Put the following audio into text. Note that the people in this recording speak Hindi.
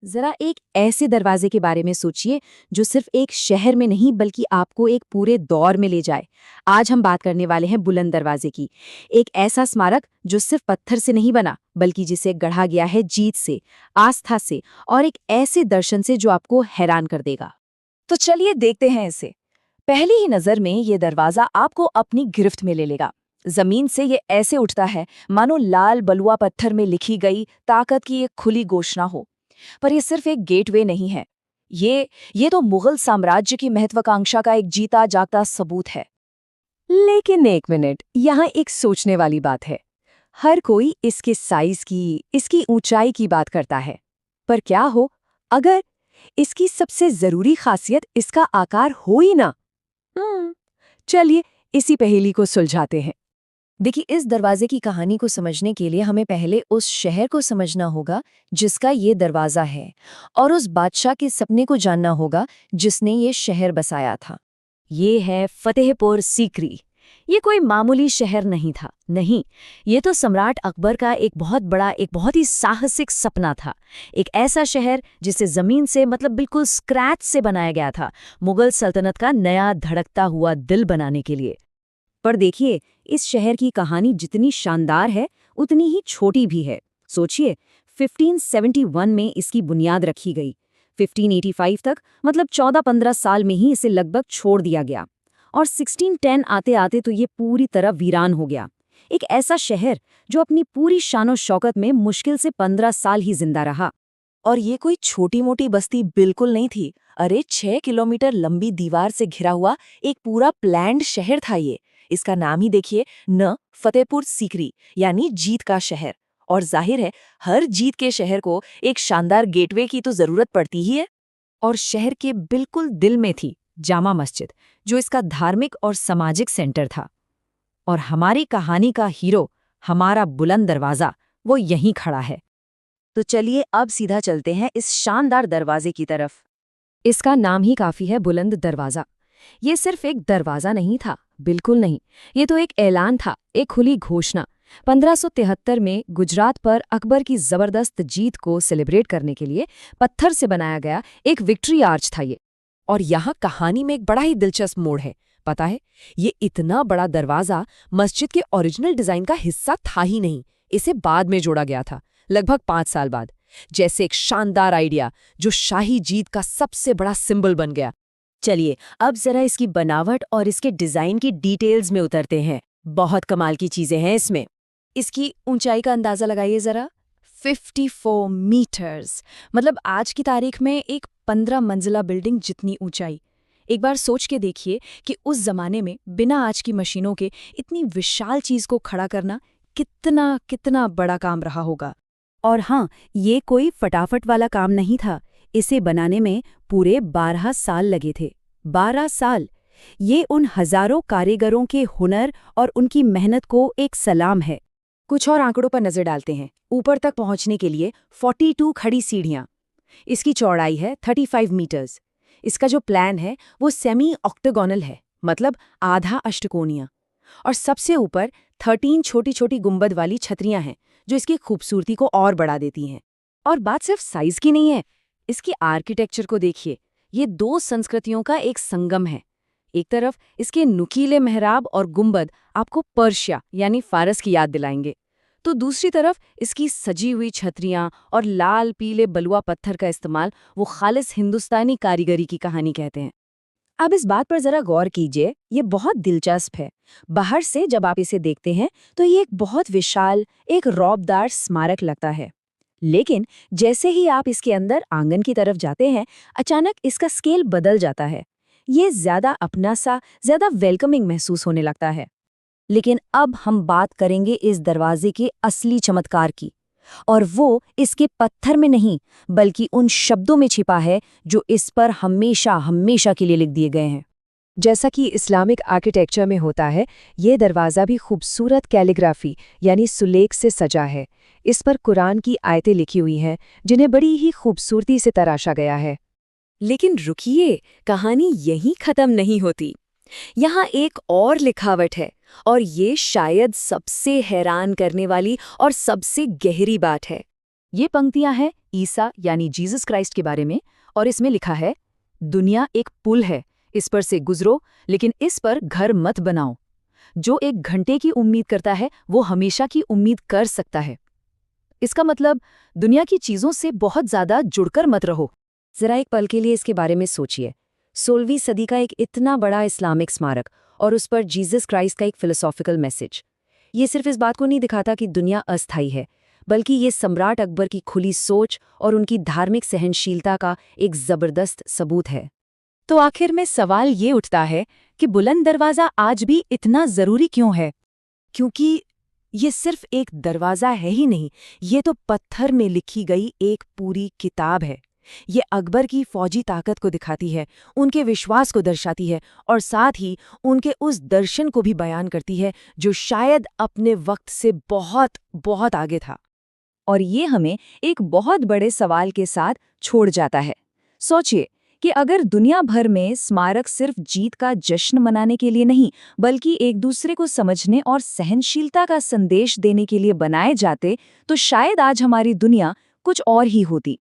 जरा एक ऐसे दरवाजे के बारे में सोचिए जो सिर्फ एक शहर में नहीं बल्कि आपको एक पूरे दौर में ले जाए। आज हम बात करने वाले हैं बुलंद दरवाजे की। एक ऐसा स्मारक जो सिर्फ पत्थर से नहीं बना बल्कि जिसे गढ़ा गया है जीत से, आस्था से और एक ऐसे दर्शन से जो आपको हैरान कर देगा। तो चलिए देखते हैं इसे। पहली ही नजर में ये दरवाजा आपको अपनी गिरफ्त में ले लेगा। जमीन से ये ऐसे उठता है मानो लाल बलुआ पत्थर में लिखी गई ताकत की एक खुली घोषणा हो। पर ये सिर्फ एक गेटवे नहीं है। ये तो मुगल साम्राज्य की महत्वाकांक्षा का एक जीता जागता सबूत है। लेकिन एक मिनट, यहाँ एक सोचने वाली बात है। हर कोई इसके साइज की, इसकी ऊंचाई की बात करता है। पर क्या हो अगर इसकी सबसे जरूरी खासियत इसका आकार हो ही ना? चलिए इसी पहेली को सुलझाते हैं। देखिए, इस दरवाजे की कहानी को समझने के लिए हमें पहले उस शहर को समझना होगा जिसका ये दरवाजा है, और उस बादशाह के सपने को जानना होगा जिसने ये शहर बसाया था। ये है फतेहपुर सीकरी। ये कोई मामूली शहर नहीं था, नहीं, ये तो सम्राट अकबर का एक बहुत ही साहसिक सपना था। एक ऐसा शहर जिसे जमीन से, मतलब बिल्कुल स्क्रैच से बनाया गया था, मुगल सल्तनत का नया धड़कता हुआ दिल बनाने के लिए। पर देखिए, इस शहर की कहानी जितनी शानदार है उतनी ही छोटी भी है। सोचिए, 1571 में इसकी बुनियाद रखी गई। 1585 तक, मतलब 14-15 साल में ही इसे लगभग छोड़ दिया गया, और 1610 आते आते तो ये पूरी तरह वीरान हो गया। एक ऐसा शहर जो अपनी पूरी शानो शौकत में मुश्किल से 15 साल ही जिंदा रहा। और ये कोई छोटी मोटी बस्ती बिल्कुल नहीं थी। अरे 6 किलोमीटर लंबी दीवार से घिरा हुआ एक पूरा प्लैन्ड शहर था ये। इसका नाम ही देखिए, न फतेहपुर सीकरी, यानी जीत का शहर। और जाहिर है, हर जीत के शहर को एक शानदार गेटवे की तो जरूरत पड़ती ही है। और शहर के बिल्कुल दिल में थी जामा मस्जिद, जो इसका धार्मिक और सामाजिक सेंटर था। और हमारी कहानी का हीरो, हमारा बुलंद दरवाजा, वो यहीं खड़ा है। तो चलिए अब सीधा चलते हैं इस शानदार दरवाजे की तरफ। इसका नाम ही काफी है, बुलंद दरवाजा। ये सिर्फ एक दरवाजा नहीं था, बिल्कुल नहीं। ये तो एक ऐलान था, एक खुली घोषणा। 1573 में गुजरात पर अकबर की जबरदस्त जीत को सेलिब्रेट करने के लिए पत्थर से बनाया गया एक विक्ट्री आर्च था ये। और यहाँ कहानी में एक बड़ा ही दिलचस्प मोड़ है। पता है, ये इतना बड़ा दरवाजा मस्जिद के ओरिजिनल डिजाइन का हिस्सा था ही नहीं। इसे बाद में जोड़ा गया था, लगभग 5 साल बाद। जैसे एक शानदार आइडिया जो शाही जीत का सबसे बड़ा सिंबल बन गया। चलिए अब जरा इसकी बनावट और इसके डिजाइन की डिटेल्स में उतरते हैं। बहुत कमाल की चीजें हैं इसमें। इसकी ऊंचाई का अंदाजा लगाइए जरा। 54 मीटर्स, मतलब आज की तारीख में एक 15 मंजिला बिल्डिंग जितनी ऊंचाई। एक बार सोच के देखिए कि उस जमाने में बिना आज की मशीनों के इतनी विशाल चीज को खड़ा करना कितना कितना बड़ा काम रहा होगा। और हाँ, ये कोई फटाफट वाला काम नहीं था। इसे बनाने में पूरे 12 साल लगे थे। 12 साल! ये उन हजारों कारीगरों के हुनर और उनकी मेहनत को एक सलाम है। कुछ और आंकड़ों पर नजर डालते हैं। ऊपर तक पहुंचने के लिए 42 खड़ी सीढ़ियां। इसकी चौड़ाई है 35 मीटर्स। इसका जो प्लान है वो सेमी ऑक्टागोनल है, मतलब आधा अष्टकोणीय। और सबसे ऊपर 13 छोटी छोटी गुंबद वाली छतरियां हैं जो इसकी खूबसूरती को और बढ़ा देती हैं। और बात सिर्फ साइज की नहीं है, इसकी आर्किटेक्चर को देखिए। ये 2 संस्कृतियों का एक संगम है। एक तरफ इसके नुकीले मेहराब और गुंबद आपको पर्शिया यानी फारस की याद दिलाएंगे, तो दूसरी तरफ इसकी सजी हुई छतरियां और लाल पीले बलुआ पत्थर का इस्तेमाल वो खालिस हिंदुस्तानी कारीगरी की कहानी कहते हैं। अब इस बात पर जरा गौर कीजिए, ये बहुत दिलचस्प है। बाहर से जब आप इसे देखते हैं तो ये एक बहुत विशाल, एक रौबदार स्मारक लगता है। लेकिन जैसे ही आप इसके अंदर आंगन की तरफ जाते हैं, अचानक इसका स्केल बदल जाता है। ये ज्यादा अपना सा, ज्यादा वेलकमिंग महसूस होने लगता है। लेकिन अब हम बात करेंगे इस दरवाजे के असली चमत्कार की, और वो इसके पत्थर में नहीं बल्कि उन शब्दों में छिपा है जो इस पर हमेशा हमेशा के लिए लिख दिए गए हैं। जैसा कि इस्लामिक आर्किटेक्चर में होता है, ये दरवाज़ा भी खूबसूरत कैलीग्राफी यानी सुलेख से सजा है। इस पर कुरान की आयतें लिखी हुई हैं जिन्हें बड़ी ही खूबसूरती से तराशा गया है। लेकिन रुकिए, कहानी यहीं खत्म नहीं होती। यहाँ एक और लिखावट है, और ये शायद सबसे हैरान करने वाली और सबसे गहरी बात है। ये पंक्तियां हैं ईसा यानी जीसस क्राइस्ट के बारे में, और इसमें लिखा है, दुनिया एक पुल है, इस पर से गुजरो, लेकिन इस पर घर मत बनाओ। जो 1 घंटे की उम्मीद करता है वो हमेशा की उम्मीद कर सकता है। इसका मतलब दुनिया की चीजों से बहुत ज्यादा जुड़कर मत रहो। जरा एक पल के लिए इसके बारे में सोचिए। 16वीं सदी का एक इतना बड़ा इस्लामिक स्मारक और उस पर जीसस क्राइस्ट का एक फिलोसॉफिकल मैसेज। ये सिर्फ इस बात को नहीं दिखाता कि दुनिया अस्थायी है, बल्कि ये सम्राट अकबर की खुली सोच और उनकी धार्मिक सहनशीलता का एक जबरदस्त सबूत है। तो आखिर में सवाल ये उठता है कि बुलंद दरवाजा आज भी इतना जरूरी क्यों है? क्योंकि ये सिर्फ एक दरवाजा है ही नहीं, ये तो पत्थर में लिखी गई एक पूरी किताब है। ये अकबर की फौजी ताकत को दिखाती है, उनके विश्वास को दर्शाती है और साथ ही उनके उस दर्शन को भी बयान करती है जो शायद अपने वक्त से बहुत बहुत आगे था। और ये हमें एक बहुत बड़े सवाल के साथ छोड़ जाता है। सोचिए कि अगर दुनिया भर में स्मारक सिर्फ जीत का जश्न मनाने के लिए नहीं, बल्कि एक दूसरे को समझने और सहनशीलता का संदेश देने के लिए बनाए जाते, तो शायद आज हमारी दुनिया कुछ और ही होती।